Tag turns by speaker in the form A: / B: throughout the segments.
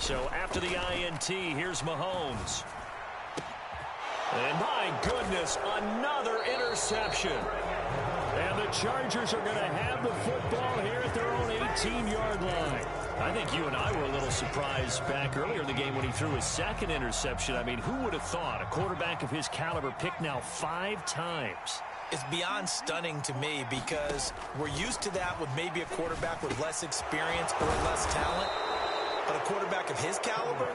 A: So after the INT, here's Mahomes. And my goodness, another interception. And the Chargers are going to have the football here at their own 18-yard line. I think you and I were a little surprised back earlier in the game when he threw his second interception. I mean, who would have thought a quarterback of his caliber picked now 5 times?
B: It's beyond stunning to me because we're used to that with maybe a quarterback with less experience or less talent. But a quarterback of his caliber,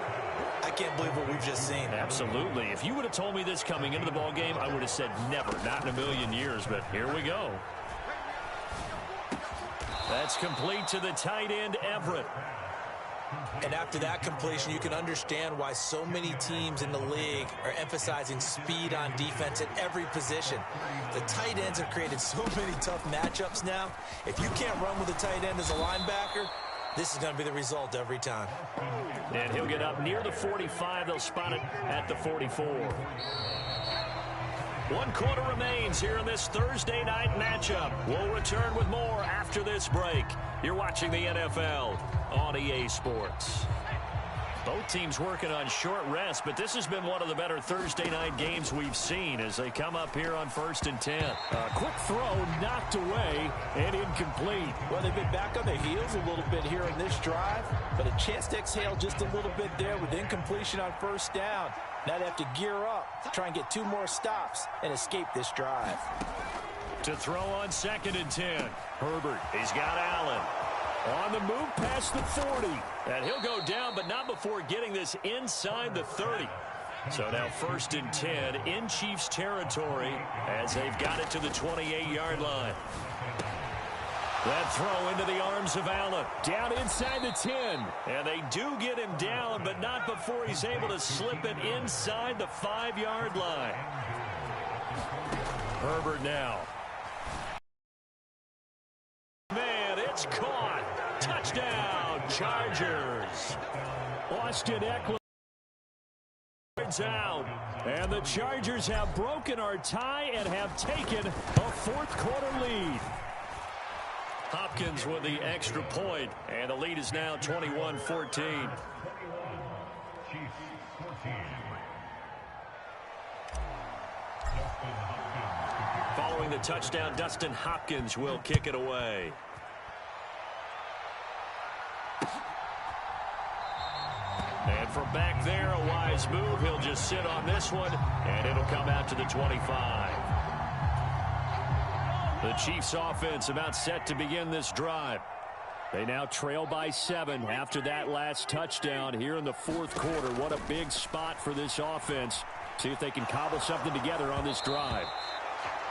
B: I can't believe what we've just seen.
A: Absolutely. If you would have told me this coming into the ball game, I would have said never, not in a million years. But here we go. That's complete to the tight end, Everett.
B: And after that completion, you can understand why so many teams in the league are emphasizing speed on defense at every position. The tight ends have created so many tough matchups now. If you can't run with a tight end as a linebacker, this is going to be the result every time.
A: And he'll get up near the 45. They'll spot it at the 44. 1 quarter remains here in this Thursday night matchup. We'll return with more after this break. You're watching the NFL on EA Sports. Both teams working on short rest, but this has been one of the better Thursday night games we've seen as they come up here on 1st and 10.
C: A quick throw knocked away and incomplete.
D: Well, they've been back on their heels a little bit here in this drive, but a chance to exhale just a little bit there with incompletion on 1st down. Now they have to gear up, try and get 2 more stops and escape this drive.
A: To throw on 2nd and 10. Herbert, he's got Allen. On the move past the 40. And he'll go down, but not before getting this inside the 30. So now 1st and 10 in Chiefs territory as they've got it to the 28-yard line. That throw into the arms of Allen.
C: Down inside the 10.
A: And they do get him down, but not before he's able to slip it inside the 5-yard line. Herbert now. Man, it's caught. Touchdown, Chargers.
C: Austin Eckler out. And the Chargers have broken our tie and have taken a 4th quarter lead.
A: Hopkins with the extra point, and the lead is now 21-14. Following the touchdown, Dustin Hopkins will kick it away. And from back there, a wise move. He'll just sit on this one, and it'll come out to the 25. The Chiefs offense about set to begin this drive.
C: They now trail by 7 after that last touchdown here in the 4th quarter. What a big spot for this offense. See if they can cobble something together on this drive.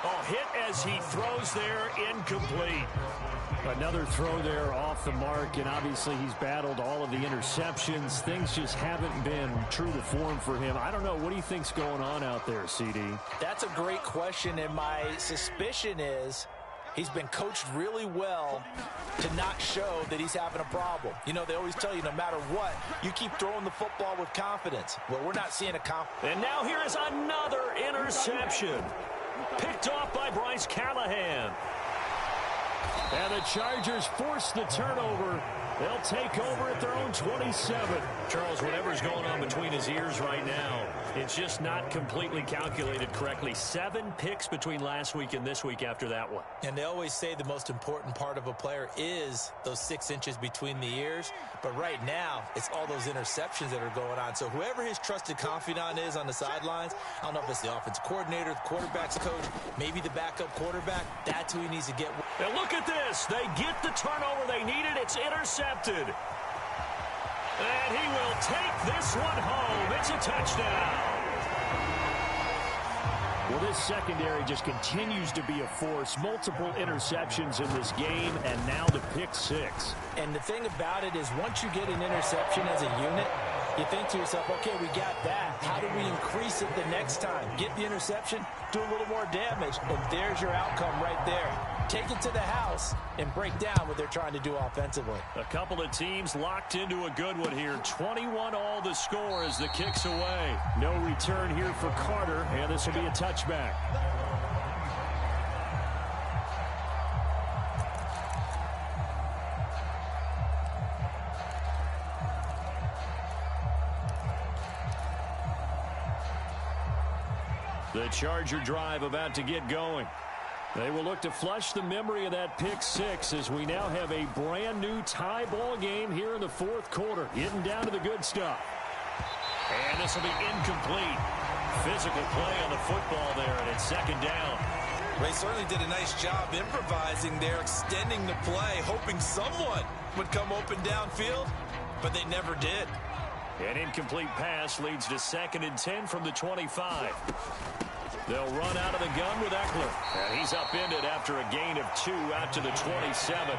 A: Oh, hit as he throws there, incomplete.
C: Another throw there off the mark, and obviously he's battled all of the interceptions. Things just haven't been true to form for him. I don't know. What do you think's going on out there, CD?
D: That's a great question, and my suspicion is he's been coached really well to not show that he's having a problem. You know, they always tell you no matter what, you keep throwing the football with confidence. Well, we're not seeing a confidence.
A: And now here is another interception. Picked off by Bryce Callahan.
C: And the Chargers force the turnover. They'll take over at their own 27.
A: Charles, whatever's going on between his ears right now, it's just not completely calculated correctly. 7 picks between last week and this week after that one.
B: And they always say the most important part of a player is those 6 inches between the ears. But right now, it's all those interceptions that are going on. So whoever his trusted confidant is on the sidelines, I don't know if it's the offensive coordinator, the quarterback's coach, maybe the backup quarterback, that's who he needs to get.
A: Now look at this. They get the turnover they needed. It's intercepted. And he will take this one home. It's a touchdown.
C: Well, this secondary just continues to be a force. Multiple interceptions in this game, and now the pick 6.
D: And the thing about it is once you get an interception as a unit, you think to yourself, okay, we got that. How do we increase it the next time? Get the interception, do a little more damage, and there's your outcome right there. Take it to the house and break down what they're trying to do offensively.
A: A couple of teams locked into a good one here. 21-all the score as the kick's away.
C: No return here for Carter, and this will be a touchback. The Charger drive about to get going. They will look to flush the memory of that pick six as we now have a brand new tie ball game here in the fourth quarter. Getting down to the good stuff. And this will be incomplete. Physical play on the football there, and it's second down.
B: They certainly did a nice job improvising there, extending the play, hoping someone would come open downfield, but they never did.
C: An incomplete pass leads to 2nd and 10 from the 25. They'll run out of the gun with Eckler. And he's upended after a gain of 2 out to the 27.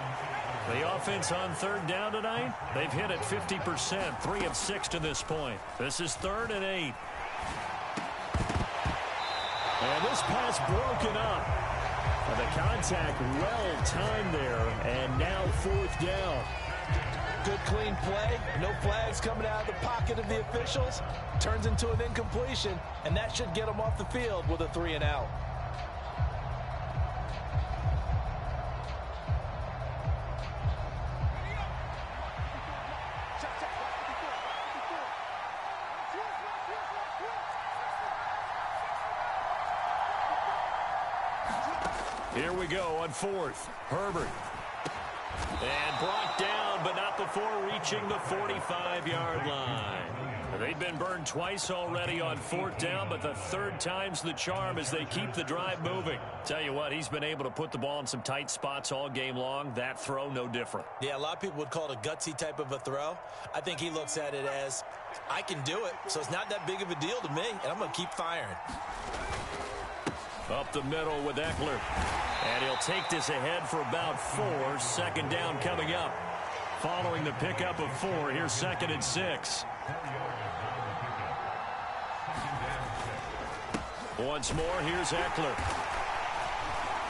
C: The offense on third down tonight, they've hit it 50%, 3 of 6 to this point. This is 3rd and 8. And this pass broken up. And the contact well timed there, and now 4th down.
D: Good clean play. No flags coming out of the pocket of the officials. Turns into an incompletion, and that should get them off the field with a 3 and out.
C: Here we go on 4th. Herbert. And brought down, but not before reaching the 45-yard line. They've been burned twice already on 4th down, but the 3rd time's the charm as they keep the drive moving. Tell you what, he's been able to put the ball in some tight spots all game long. That throw, no different.
B: Yeah, a lot of people would call it a gutsy type of a throw. I think he looks at it as, I can do it, so it's not that big of a deal to me, and I'm going to keep firing.
C: Up the middle with Eckler. And he'll take this ahead for about 4. 2nd down coming up. Following the pickup of 4, here's 2nd and 6. Once more, here's Eckler.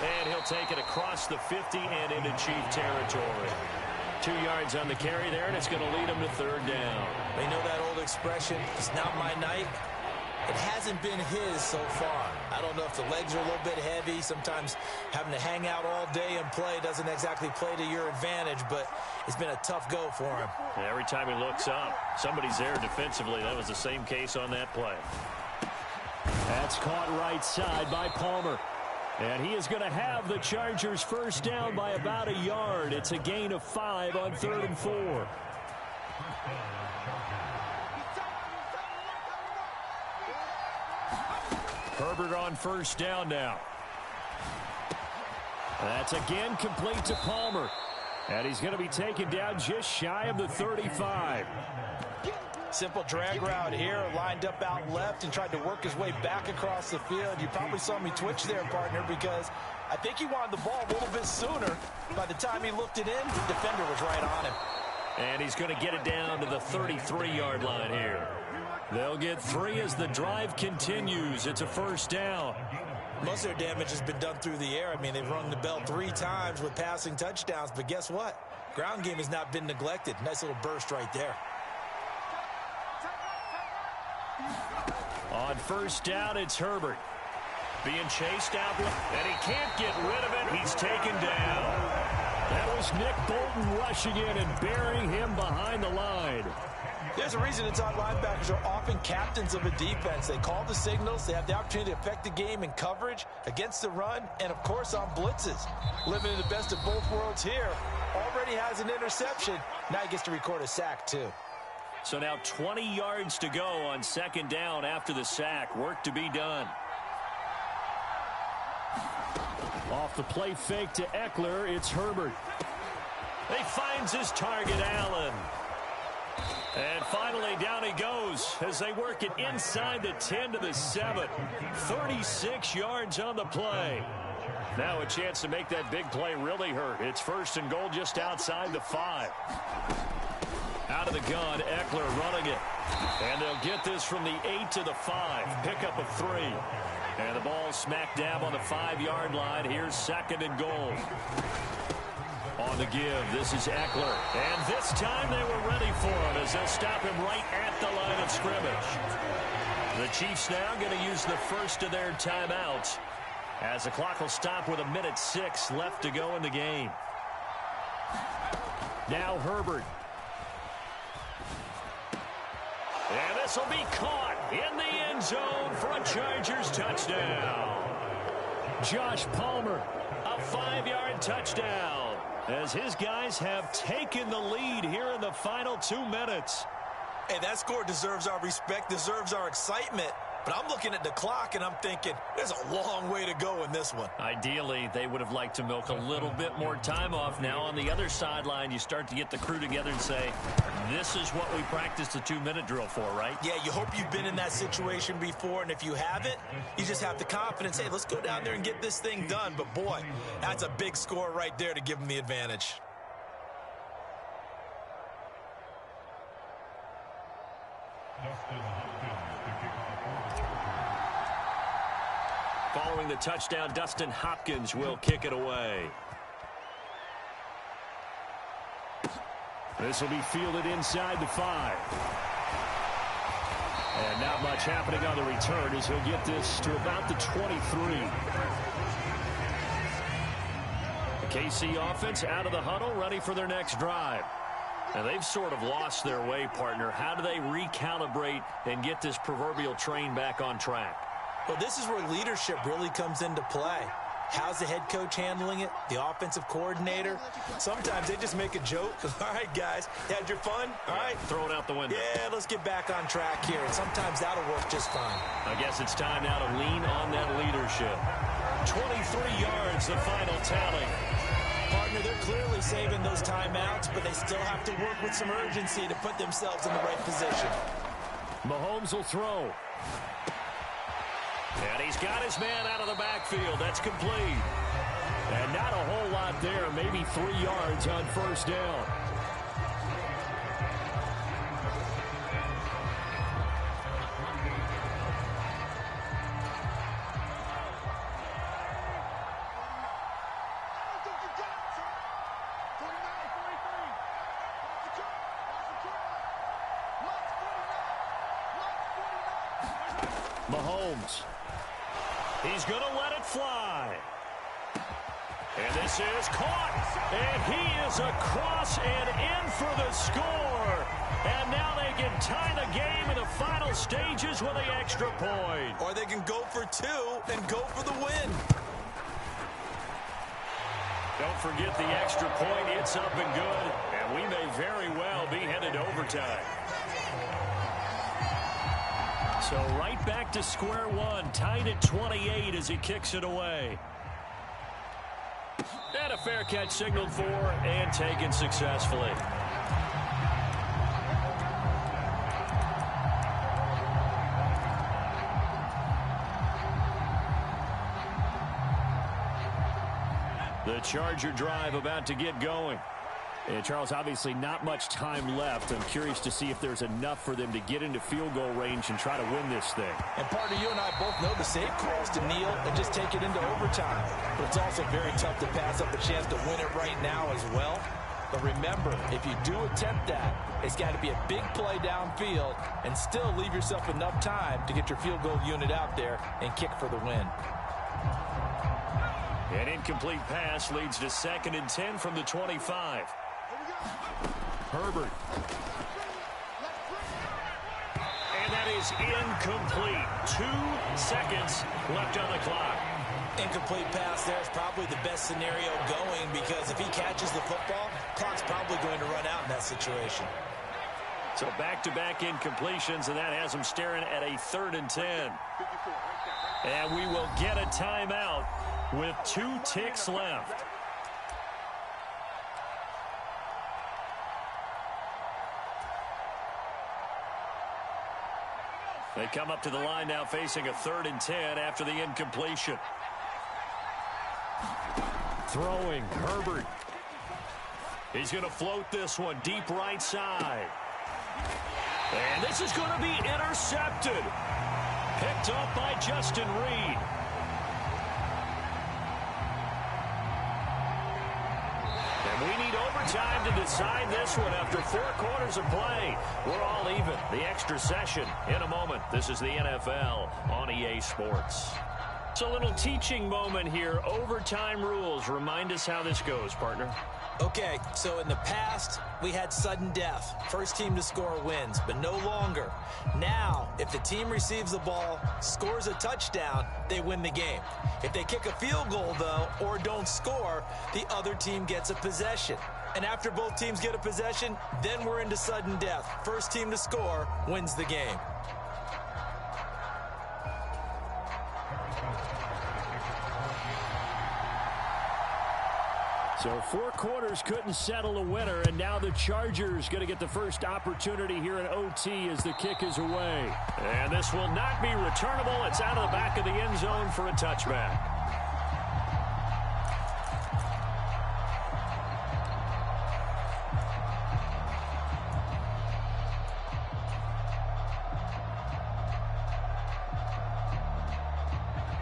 C: And he'll take it across the 50 and into Chief territory. 2 yards on the carry there, and it's going to lead him to 3rd down.
B: They know that old expression, it's not my night. It hasn't been his so far. I don't know if the legs are a little bit heavy. Sometimes having to hang out all day and play doesn't exactly play to your advantage, but it's been a tough go for him.
C: And every time he looks up, somebody's there defensively. That was the same case on that play. That's caught right side by Palmer. And he is going to have the Chargers first down by about a yard. It's a gain of 5 on 3rd and 4. Herbert on first down now. That's again complete to Palmer. And he's going to be taken down just shy of the 35.
D: Simple drag route here, lined up out left and tried to work his way back across the field. You probably saw me twitch there, partner, because I think he wanted the ball a little bit sooner. By the time he looked it in, the defender was right on him.
C: And he's going to get it down to the 33-yard line here. They'll get 3 as the drive continues. It's a first down.
B: Most of their damage has been done through the air. I mean, they've rung the bell 3 times with passing touchdowns, but guess what? Ground game has not been neglected. Nice little burst right there.
C: On first down, it's Herbert. Being chased out, and he can't get rid of it. He's taken down. That was Nick Bolton rushing in and burying him behind the line.
D: There's a reason inside linebackers are often captains of a defense. They call the signals. They have the opportunity to affect the game in coverage, against the run, and, of course, on blitzes. Living in the best of both worlds here. Already has an interception. Now he gets to record a sack, too.
C: So now 20 yards to go on 2nd down after the sack. Work to be done. Off the play fake to Eckler, it's Herbert. He finds his target, Allen. And finally, down he goes as they work it inside the 10 to the 7. 36 yards on the play. Now a chance to make that big play really hurt. It's 1st and goal just outside the 5. Out of the gun, Eckler running it. And they'll get this from the 8 to the 5. Pickup of 3. And the ball smack dab on the 5-yard line. Here's 2nd and goal. On the give, this is Eckler. And this time they were ready for him as they'll stop him right at the line of scrimmage. The Chiefs now going to use the first of their timeouts as the clock will stop with 1:06 left to go in the game. Now Herbert. And this will be caught. in the end zone for a Chargers touchdown. Josh Palmer, a 5-yard touchdown, as his guys have taken the lead here in the final 2 minutes.
B: Hey, that score deserves our respect, deserves our excitement. But I'm looking at the clock, and I'm thinking, there's a long way to go in this one.
C: Ideally, they would have liked to milk a little bit more time off. Now, on the other sideline, you start to get the crew together and say, this is what we practiced the 2-minute drill for, right?
B: Yeah, you hope you've been in that situation before, and if you haven't, you just have the confidence, hey, let's go down there and get this thing done. But, boy, that's a big score right there to give them the advantage.
C: Following the touchdown, Dustin Hopkins will kick it away. This will be fielded inside the 5. And not much happening on the return as he'll get this to about the 23. The KC offense out of the huddle, ready for their next drive. And they've sort of lost their way, partner. How do they recalibrate and get this proverbial train back on track?
B: Well, this is where leadership really comes into play. How's the head coach handling it? The offensive coordinator? Sometimes they just make a joke. All right, guys, had your fun? All right.
C: Throw it out the window.
B: Yeah, let's get back on track here. And sometimes that'll work just fine.
C: I guess it's time now to lean on that leadership. 23 yards, the final tally.
B: Partner, they're clearly saving those timeouts, but they still have to work with some urgency to put themselves in the right position.
C: Mahomes will throw. And he's got his man out of the backfield. That's complete. And not a whole lot there. Maybe 3 yards on first down. Mahomes. He's going to let it fly. And this is caught. And he is across and in for the score. And now they can tie the game in the final stages with the extra point.
B: Or they can go for 2 and go for the win.
C: Don't forget the extra point. It's up and good. And we may very well be headed to overtime. So right back to square one, tied at 28 as he kicks it away. And a fair catch signaled for and taken successfully. The Charger drive about to get going. And Charles, obviously not much time left. I'm curious to see if there's enough for them to get into field goal range and try to win this thing.
B: And partner, you and I both know the safe call is to kneel and just take it into overtime. But it's also very tough to pass up a chance to win it right now as well. But remember, if you do attempt that, it's got to be a big play downfield and still leave yourself enough time to get your field goal unit out there and kick for the win.
C: An incomplete pass leads to 2nd and 10 from the 25. Herbert. And that is incomplete. 2 seconds left on the clock.
B: Incomplete pass there is probably the best scenario going because if he catches the football, clock's probably going to run out in that situation.
C: So back-to-back incompletions, and that has him staring at a 3rd and 10. And we will get a timeout with 2 ticks left. They come up to the line now facing a 3rd and 10 after the incompletion. Throwing, Herbert. He's going to float this one deep right side. And this is going to be intercepted. Picked up by Justin Reed. And we need overtime to decide this one after 4 quarters of play. We're all even. The extra session in a moment. This is the NFL on EA Sports. It's a little teaching moment here. Overtime rules. Remind us how this goes, partner.
B: Okay, so in the past, we had sudden death. First team to score wins, but no longer. Now, if the team receives the ball, scores a touchdown, they win the game. If they kick a field goal, though, or don't score, the other team gets a possession. And after both teams get a possession, then we're into sudden death. First team to score wins the game.
C: So 4 quarters couldn't settle a winner, and now the Chargers going to get the first opportunity here in OT as the kick is away. And this will not be returnable. It's out of the back of the end zone for a touchback.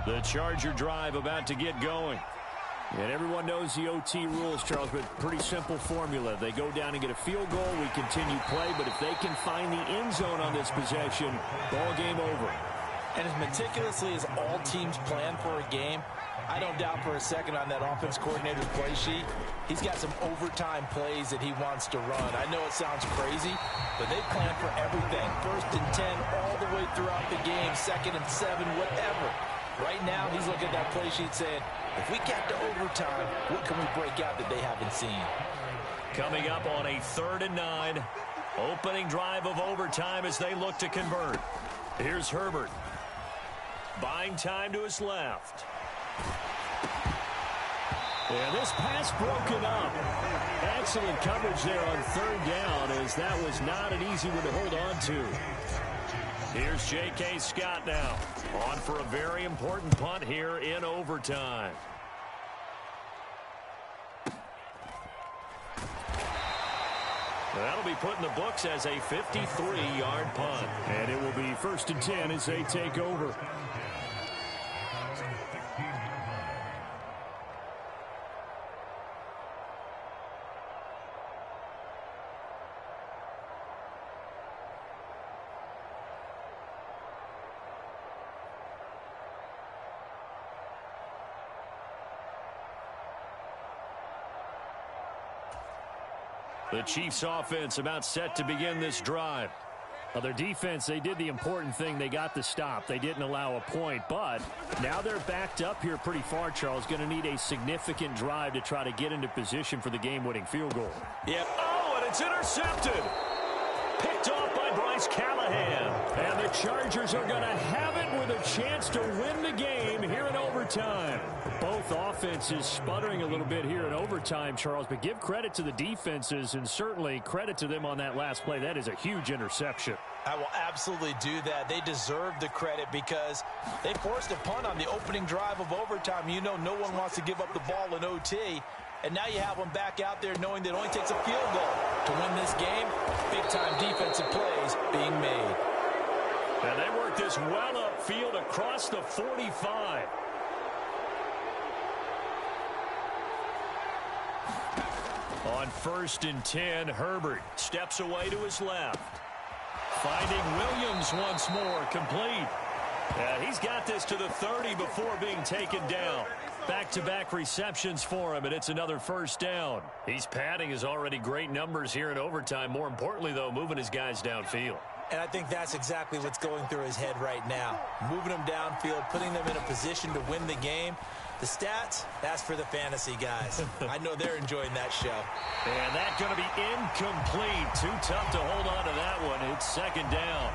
C: The Charger drive about to get going. And everyone knows the OT rules, Charles, but pretty simple formula. They go down and get a field goal, we continue play, but if they can find the end zone on this possession, ball game over.
D: And as meticulously as all teams plan for a game, I don't doubt for a second on that offense coordinator's play sheet, he's got some overtime plays that he wants to run. I know it sounds crazy, but they plan for everything. 1st and 10 all the way throughout the game, 2nd and 7, whatever. Right now, he's looking at that play sheet saying, if we get to overtime, what can we break out that they haven't seen?
C: Coming up on a 3rd and 9. Opening drive of overtime as they look to convert. Here's Herbert. Buying time to his left. And this pass broken up. Excellent coverage there on 3rd down, as that was not an easy one to hold on to. Here's J.K. Scott now, on for a very important punt here in overtime. That'll be put in the books as a 53-yard punt. And it will be 1st and 10 as they take over. The Chiefs offense about set to begin this drive. Well, their defense, they did the important thing. They got the stop. They didn't allow a point, but now they're backed up here pretty far, Charles. Going to need a significant drive to try to get into position for the game-winning field goal.
A: Yep. Oh, and it's intercepted. Picked off by Bryce Callahan.
C: And the Chargers are going to have it with a chance to win the game here in overtime. Both offenses sputtering a little bit here in overtime, Charles, but give credit to the defenses and certainly credit to them on that last play. That is a huge interception.
D: I will absolutely do that. They deserve the credit because they forced a punt on the opening drive of overtime. You know no one wants to give up the ball in OT. And now you have them back out there knowing that it only takes a field goal to win this game. Big-time defensive plays being made.
C: And they work this well upfield across the 45. On 1st and 10, Herbert steps away to his left. Finding Williams once more, complete. He's got this to the 30 before being taken down. Back-to-back receptions for him, and it's another 1st down. He's padding his already great numbers here in overtime. More importantly, though, moving his guys downfield.
B: And I think that's exactly what's going through his head right now. Moving them downfield, putting them in a position to win the game. The stats, that's for the fantasy guys. I know they're enjoying that show.
C: And that's going to be incomplete. Too tough to hold on to that one. It's 2nd down.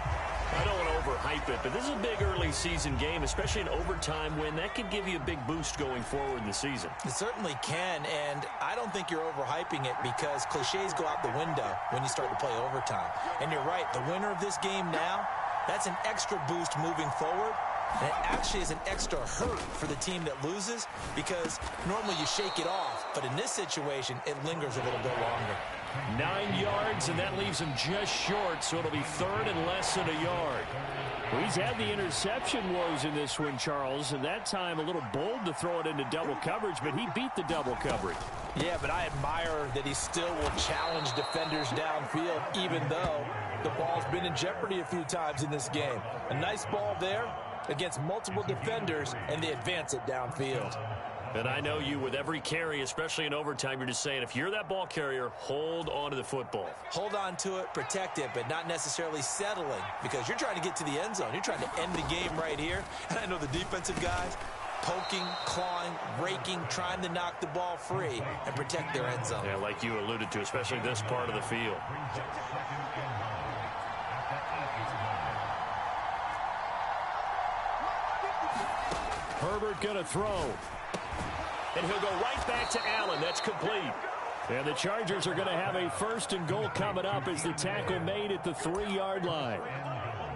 C: I don't want to overhype it, but this is a big early season game, especially an overtime win. That could give you a big boost going forward in the season.
B: It certainly can, and I don't think you're overhyping it because cliches go out the window when you start to play overtime. And you're right, the winner of this game now, that's an extra boost moving forward. And it actually is an extra hurt for the team that loses because normally you shake it off. But in this situation, it lingers a little bit longer.
C: 9 yards, and that leaves him just short, so it'll be 3rd and less than a yard. Well, he's had the interception woes in this one, Charles, and that time a little bold to throw it into double coverage, but he beat the double coverage.
D: Yeah, but I admire that he still will challenge defenders downfield, even though the ball's been in jeopardy a few times in this game. A nice ball there against multiple defenders, and they advance it downfield.
C: And I know you, with every carry, especially in overtime, you're just saying, if you're that ball carrier, hold on to the football.
B: Hold on to it, protect it, but not necessarily settling, because you're trying to get to the end zone. You're trying to end the game right here. And I know the defensive guys poking, clawing, raking, trying to knock the ball free and protect their end zone.
C: Yeah, like you alluded to, especially this part of the field. Herbert going to throw. And he'll go right back to Allen. That's complete. And the Chargers are going to have a 1st and goal coming up as the tackle made at the 3-yard line.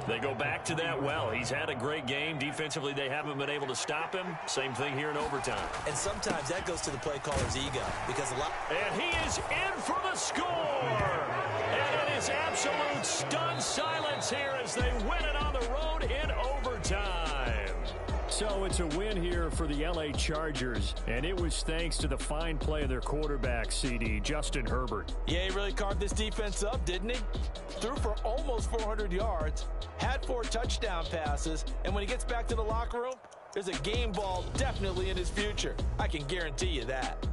C: They go back to that well. He's had a great game. Defensively, they haven't been able to stop him. Same thing here in overtime.
B: And sometimes that goes to the play caller's ego.
C: And he is in for the score. And it is absolute stunned silence here as they win it on the road in overtime. So it's a win here for the L.A. Chargers, and it was thanks to the fine play of their quarterback, CD, Justin Herbert.
D: Yeah, he really carved this defense up, didn't he? Threw for almost 400 yards, had 4 touchdown passes, and when he gets back to the locker room, there's a game ball definitely in his future. I can guarantee you that.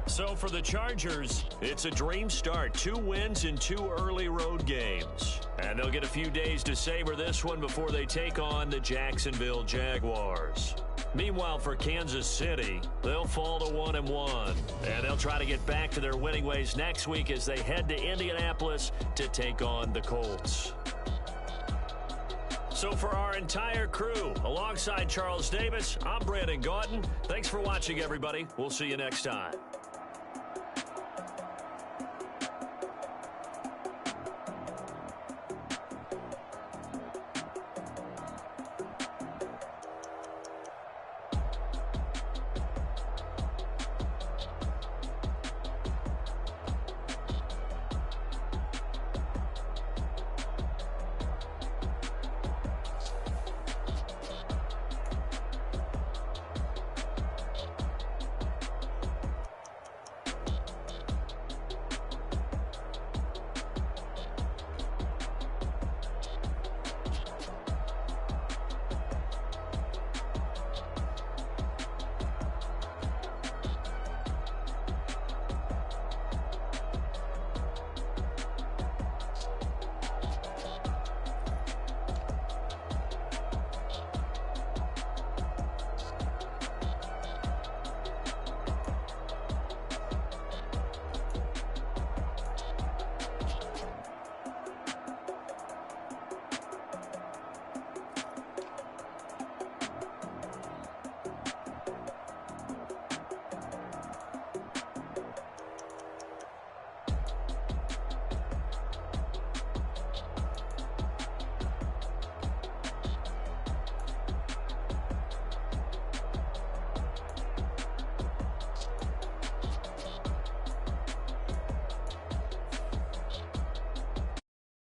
C: So for the Chargers, it's a dream start. 2 wins in 2 early road games. And they'll get a few days to savor this one before they take on the Jacksonville Jaguars. Meanwhile, for Kansas City, they'll fall to 1-1. And they'll try to get back to their winning ways next week as they head to Indianapolis to take on the Colts. So for our entire crew, alongside Charles Davis, I'm Brandon Gaudin. Thanks for watching, everybody. We'll see you next time.